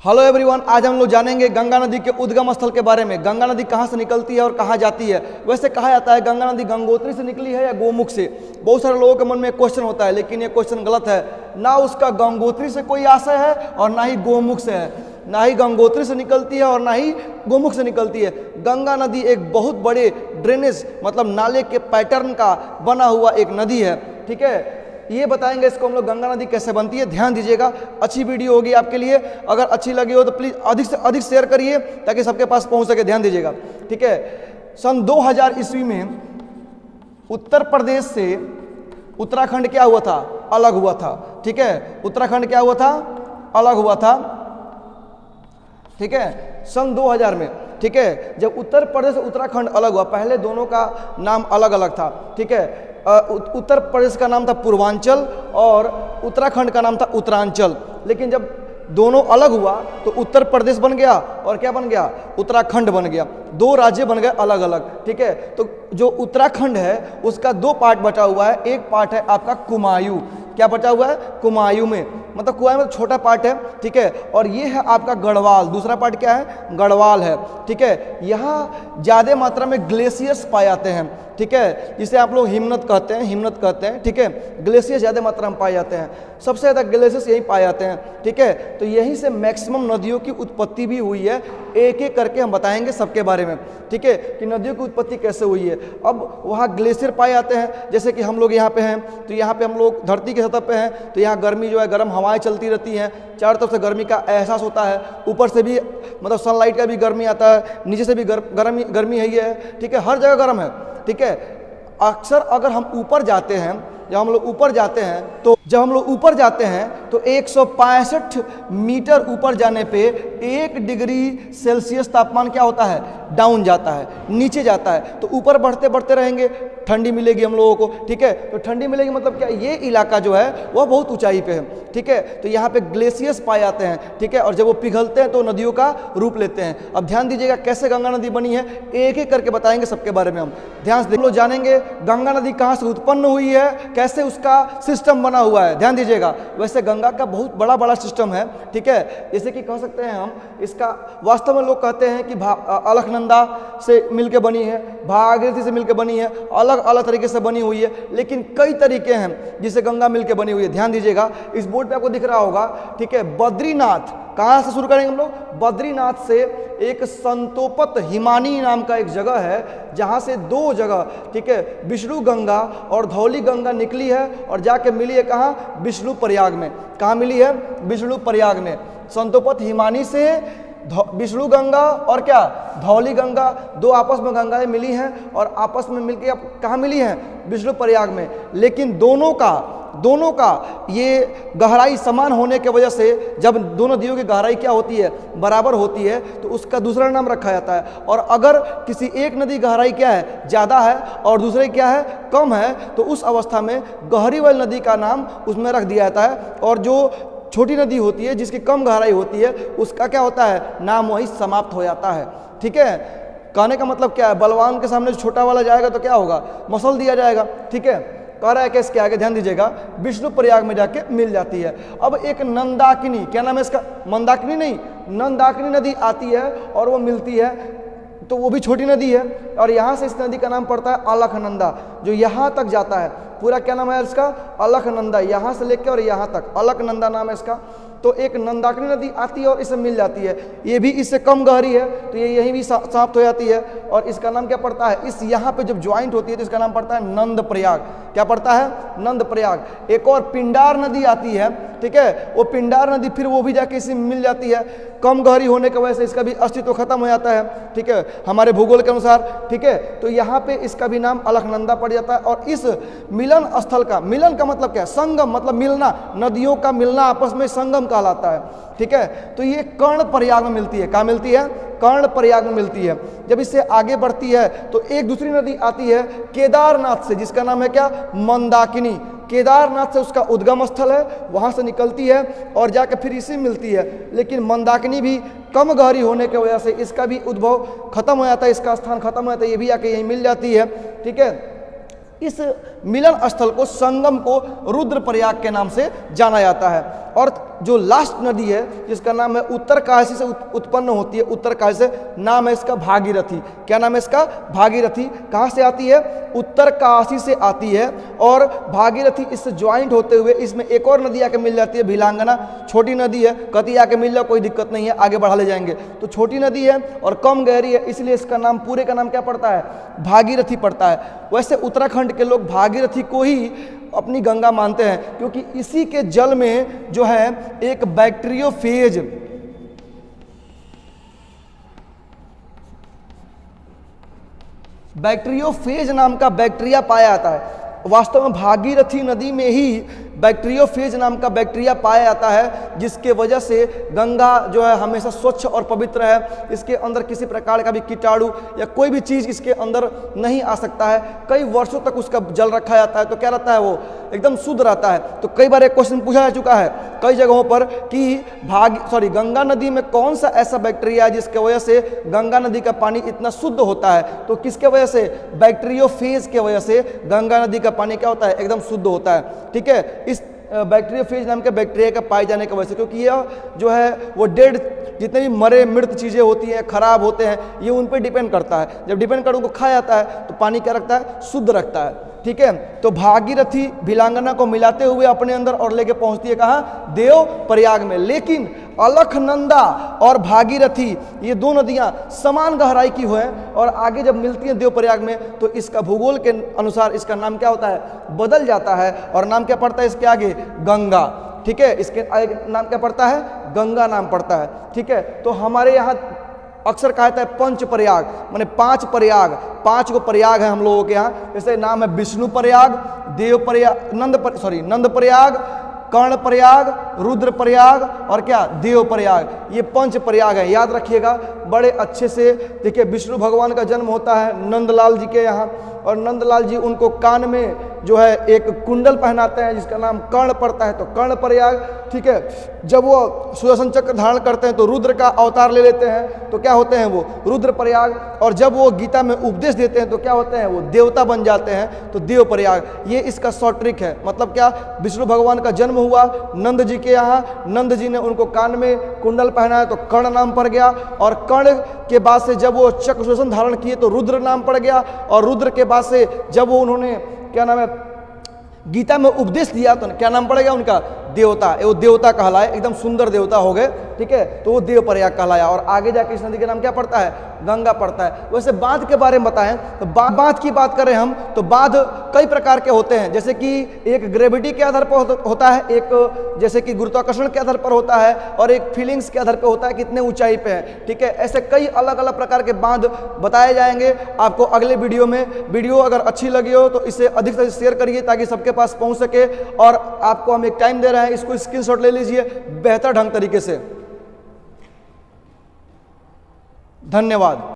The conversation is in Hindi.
हेलो एवरीवन, आज हम लोग जानेंगे गंगा नदी के उद्गम स्थल के बारे में। गंगा नदी कहाँ से निकलती है और कहाँ जाती है। वैसे कहा जाता है गंगा नदी गंगोत्री से निकली है या गोमुख से। बहुत सारे लोगों के मन में क्वेश्चन होता है, लेकिन ये क्वेश्चन गलत है। ना उसका गंगोत्री से कोई आशय है और ना ही गोमुख से है। ना ही गंगोत्री से निकलती है और ना ही गोमुख से निकलती है। गंगा नदी एक बहुत बड़े ड्रेनेज मतलब नाले के पैटर्न का बना हुआ एक नदी है। ठीक है, ये बताएंगे इसको हम लोग गंगा नदी कैसे बनती है। ध्यान दीजिएगा, अच्छी वीडियो होगी आपके लिए। अगर अच्छी लगी हो तो प्लीज़ अधिक से अधिक शेयर करिए ताकि सबके पास पहुंच सके। ध्यान दीजिएगा, ठीक है। सन 2000 ईस्वी में उत्तर प्रदेश से उत्तराखंड क्या हुआ था? अलग हुआ था। ठीक है, उत्तराखंड क्या हुआ था? अलग हुआ था। ठीक है, सन 2000 में। ठीक है, जब उत्तर प्रदेश से उत्तराखंड अलग हुआ, पहले दोनों का नाम अलग अलग था। ठीक है, उत्तर प्रदेश का नाम था पूर्वांचल और उत्तराखंड का नाम था उत्तरांचल। लेकिन जब दोनों अलग हुआ तो उत्तर प्रदेश बन गया और क्या बन गया? उत्तराखंड बन गया। दो राज्य बन गए अलग अलग। ठीक है, तो जो उत्तराखंड है उसका दो पार्ट बचा हुआ है। एक पार्ट है आपका कुमायूं। क्या बचा हुआ है? कुमायूं में, मतलब कुमायूं में छोटा पार्ट है। ठीक है, और ये है आपका गढ़वाल। दूसरा पार्ट क्या है? गढ़वाल है। ठीक है, यहाँ ज़्यादा मात्रा में ग्लेशियर्स पाए जाते हैं। ठीक है, जिसे आप लोग हिमनद कहते हैं, हिमनद कहते हैं। ठीक है, ग्लेशियर ज़्यादा मात्रा में पाए जाते हैं। सबसे ज़्यादा ग्लेशियर्स यहीं पाए जाते हैं। ठीक है, तो यहीं से मैक्सिमम नदियों की उत्पत्ति भी हुई है। एक एक करके हम बताएंगे सबके बारे में। ठीक है, कि नदियों की उत्पत्ति कैसे हुई है। अब वहाँ ग्लेशियर पाए जाते हैं, जैसे कि हम लोग यहाँ पे हैं, तो यहाँ पे हम लोग धरती के सतह पे हैं, तो यहाँ गर्मी जो है, गर्म हवाएं चलती रहती हैं। चारों तरफ से गर्मी का एहसास होता है। ऊपर से भी मतलब सनलाइट का भी गर्मी आता है, नीचे से भी गर्मी है ही है। ठीक है, हर जगह गर्म है। ठीक है, अक्सर अगर हम ऊपर जाते हैं, जब हम लोग ऊपर जाते हैं तो 165 मीटर ऊपर जाने पे 1 डिग्री सेल्सियस तापमान क्या होता है? डाउन जाता है, नीचे जाता है। तो ऊपर बढ़ते बढ़ते रहेंगे, ठंडी मिलेगी हम लोगों को। ठीक है, तो ठंडी मिलेगी मतलब क्या? ये इलाका जो है वह बहुत ऊंचाई पे है। ठीक है, तो यहाँ पे ग्लेशियर्स पाए जाते हैं। ठीक है, और जब वो पिघलते हैं तो नदियों का रूप लेते हैं। अब ध्यान दीजिएगा कैसे गंगा नदी बनी है, एक एक करके बताएंगे सबके बारे में हम। ध्यान से हम लोग जानेंगे गंगा नदी कहाँ से उत्पन्न हुई है, कैसे उसका सिस्टम बना हुआ है। ध्यान दीजिएगा, वैसे गंगा का बहुत बड़ा बड़ा सिस्टम है। ठीक है, जैसे कि कह सकते हैं हम, इसका वास्तव में लोग कहते हैं कि अलकनंदा से मिलकर बनी है, भागीरथी से मिलकर बनी है, अलग अलग तरीके से बनी हुई है। लेकिन कई तरीके हैं जिससे गंगा मिलकर बनी हुई है। ध्यान दीजिएगा, इस बोर्ड पे आपको दिख रहा होगा। ठीक है, बद्रीनाथ, कहाँ से शुरू करेंगे हम लोग? बद्रीनाथ से एक संतोपत हिमानी नाम का एक जगह है, जहाँ से दो जगह, ठीक है, विष्णु गंगा और धौली गंगा निकली है और जाके मिली है कहाँ? विष्णु प्रयाग में। कहाँ मिली है? विष्णु प्रयाग में। संतोपत हिमानी से विष्णु गंगा और क्या? धौली गंगा, दो आपस में गंगाएं मिली हैं और आपस में मिलकर अब कहाँ मिली हैं? विष्णु प्रयाग में। लेकिन दोनों का ये गहराई समान होने की वजह से, जब दोनों नदियों की गहराई क्या होती है? बराबर होती है, तो उसका दूसरा नाम रखा जाता है। और अगर किसी एक नदी गहराई क्या है? ज़्यादा है और दूसरे क्या है? कम है, तो उस अवस्था में गहरी वाली नदी का नाम उसमें रख दिया जाता है। और जो छोटी नदी होती है, जिसकी कम गहराई होती है, उसका क्या होता है? नाम वही समाप्त हो जाता है। ठीक है, कहने का मतलब क्या है? बलवान के सामने छोटा वाला जाएगा तो क्या होगा? मसल दिया जाएगा। ठीक है, कह रहा है कि इसके आगे ध्यान दीजिएगा, विष्णु प्रयाग में जाके मिल जाती है। अब एक नंदाकिनी, क्या नाम है इसका? मंदाकिनी नहीं, नंदाकिनी नदी आती है और वो मिलती है, तो वो भी छोटी नदी है। और यहाँ से इस नदी का नाम पड़ता है अलकनंदा, जो यहाँ तक जाता है। पूरा क्या नाम है इसका? अलकनंदा। यहाँ से लेकर और यहाँ तक अलकनंदा नाम है इसका। तो एक नंदाकिनी नदी आती है और इससे मिल जाती है। ये भी इससे कम गहरी है, तो ये यहीं भी समाप्त हो जाती है। और इसका नाम क्या पड़ता है? इस यहाँ पे जब ज्वाइंट होती है तो इसका नाम पड़ता है नंद प्रयाग। क्या पड़ता है? नंद प्रयाग। एक और पिंडार नदी आती है। ठीक है, वो पिंडार नदी फिर वो भी जाके इसी मिल जाती है। कम गहरी होने की वजह से इसका भी अस्तित्व खत्म हो जाता है। ठीक है, हमारे भूगोल के अनुसार। ठीक है, तो यहाँ पे इसका भी नाम अलकनंदा पड़ जाता है। और इस मिलन स्थल का, मिलन का मतलब क्या है? संगम, मतलब मिलना, नदियों का मिलना आपस में संगम कहलाता है। ठीक है, तो ये कर्ण प्रयाग में मिलती है। कहाँ मिलती है? कर्ण प्रयाग में मिलती है। जब इससे आगे बढ़ती है तो एक दूसरी नदी आती है केदारनाथ से, जिसका नाम है क्या? मंदाकिनी। केदारनाथ से उसका उद्गम स्थल है, वहाँ से निकलती है और जाकर फिर इसी मिलती है। लेकिन मंदाकिनी भी कम गहरी होने की वजह से इसका भी उद्भव खत्म हो जाता है, इसका स्थान खत्म हो जाता है, ये भी आके यहीं मिल जाती है। ठीक है, इस मिलन स्थल को, संगम को रुद्र प्रयाग के नाम से जाना जाता है। और जो लास्ट नदी है जिसका नाम है उत्तरकाशी से उत्पन्न होती है, उत्तरकाशी से, नाम है इसका भागीरथी। क्या नाम है इसका? भागीरथी। कहाँ से आती है? उत्तरकाशी से आती है। और भागीरथी इससे ज्वाइंट होते हुए इसमें एक और नदी आके मिल जाती है, भिलांगना। छोटी नदी है, कति आके मिल जाए कोई दिक्कत नहीं है, आगे बढ़ा ले जाएंगे। तो छोटी नदी है और कम गहरी है, इसलिए इसका नाम, पूरे का नाम क्या पड़ता है? भागीरथी पड़ता है। वैसे उत्तराखंड के लोग भागीरथी को ही अपनी गंगा मानते हैं, क्योंकि इसी के जल में जो है एक बैक्टीरियोफेज नाम का बैक्टीरिया पाया जाता है। वास्तव में भागीरथी नदी में ही बैक्टीरियोफेज नाम का बैक्टीरिया पाया जाता है, जिसके वजह से गंगा जो है हमेशा स्वच्छ और पवित्र है। इसके अंदर किसी प्रकार का भी कीटाणु या कोई भी चीज़ इसके अंदर नहीं आ सकता है। कई वर्षों तक उसका जल रखा जाता है, तो क्या रहता है? वो एकदम शुद्ध रहता है। तो कई बार एक क्वेश्चन पूछा जा चुका है कई जगहों पर कि गंगा नदी में कौन सा ऐसा बैक्टीरिया है जिसके वजह से गंगा नदी का पानी इतना शुद्ध होता है? तो किसके वजह से? बैक्टीरियोफेज के वजह से गंगा नदी का पानी क्या होता है? एकदम शुद्ध होता है। ठीक है, इस बैक्टीरियोफेज नाम के बैक्टीरिया का पाए जाने की वजह से, क्योंकि यह जो है वो डेड, जितने भी मरे मृत चीज़ें होती हैं, खराब होते हैं, ये उन पर डिपेंड करता है। जब डिपेंड कर उनको खाया जाता है तो पानी क्या रखता है? शुद्ध रखता है। ठीक है, तो भागीरथी भिलांगना को मिलाते हुए अपने अंदर और लेके पहुंचती है कहाँ? देव प्रयाग में। लेकिन अलखनंदा और भागीरथी ये दो नदियां समान गहराई की है और आगे जब मिलती हैं देव प्रयाग में तो इसका भूगोल के अनुसार इसका नाम क्या होता है? बदल जाता है और नाम क्या पड़ता है इसके आगे? गंगा। ठीक है, इसके आगे नाम क्या पड़ता है? गंगा नाम पड़ता है। ठीक है, तो हमारे यहाँ अक्सर कहा जाता है पंच प्रयाग, माने 5 प्रयाग, 5 को प्रयाग है हम लोगों के यहाँ। जैसे नाम है विष्णु प्रयाग, देव प्रयाग, नंद प्रयाग, कर्ण प्रयाग, रुद्र प्रयाग और क्या? देव प्रयाग। ये 5 प्रयाग है, याद रखिएगा बड़े अच्छे से। देखिए, विष्णु भगवान का जन्म होता है नंदलाल जी के यहाँ, और नंदलाल जी उनको कान में जो है एक कुंडल पहनाते हैं जिसका नाम कर्ण पड़ता है, तो कर्ण प्रयाग। ठीक है, जब वो सुदर्शन चक्र धारण करते हैं तो रुद्र का अवतार ले लेते हैं, तो क्या होते हैं? वो रुद्र प्रयाग। और जब वो गीता में उपदेश देते हैं तो क्या होते हैं? वो देवता बन जाते हैं, तो देव प्रयाग। ये इसका शॉर्ट ट्रिक है। मतलब क्या? विष्णु भगवान का जन्म हुआ नंद जी के यहाँ, नंद जी ने उनको कान में कुंडल पहनाया तो कर्ण नाम पड़ गया, और कर्ण के बाद से जब वो चक्र सुदर्शन धारण किए तो रुद्र नाम पड़ गया, और रुद्र के बाद से जब वो उन्होंने क्या नाम है गीता में उपदेश दिया तो क्या नाम पड़ेगा उनका? देवता। वो देवता कहलाए, एकदम सुंदर देवता हो गए। ठीक है, तो वो देव प्रयाग कहलाया। और आगे जाके इस नदी का नाम क्या पड़ता है? गंगा पड़ता है। वैसे बांध के बारे में बताएं तो बांध की बात करें हम तो बांध कई प्रकार के होते हैं। जैसे कि एक ग्रेविटी के आधार पर होता है, एक जैसे कि गुरुत्वाकर्षण के आधार पर होता है, और एक फीलिंग्स के आधार पर होता है कितने ऊंचाई पे है। ठीक है, ऐसे कई अलग अलग प्रकार के बांध बताए जाएंगे आपको अगले वीडियो में। वीडियो अगर अच्छी लगी हो तो इसे अधिक से अधिक शेयर करिए ताकि सबके पास पहुंच सके। और आपको हम एक टाइम दे रहे हैं, इसको स्क्रीनशॉट ले लीजिए बेहतर ढंग तरीके से। धन्यवाद।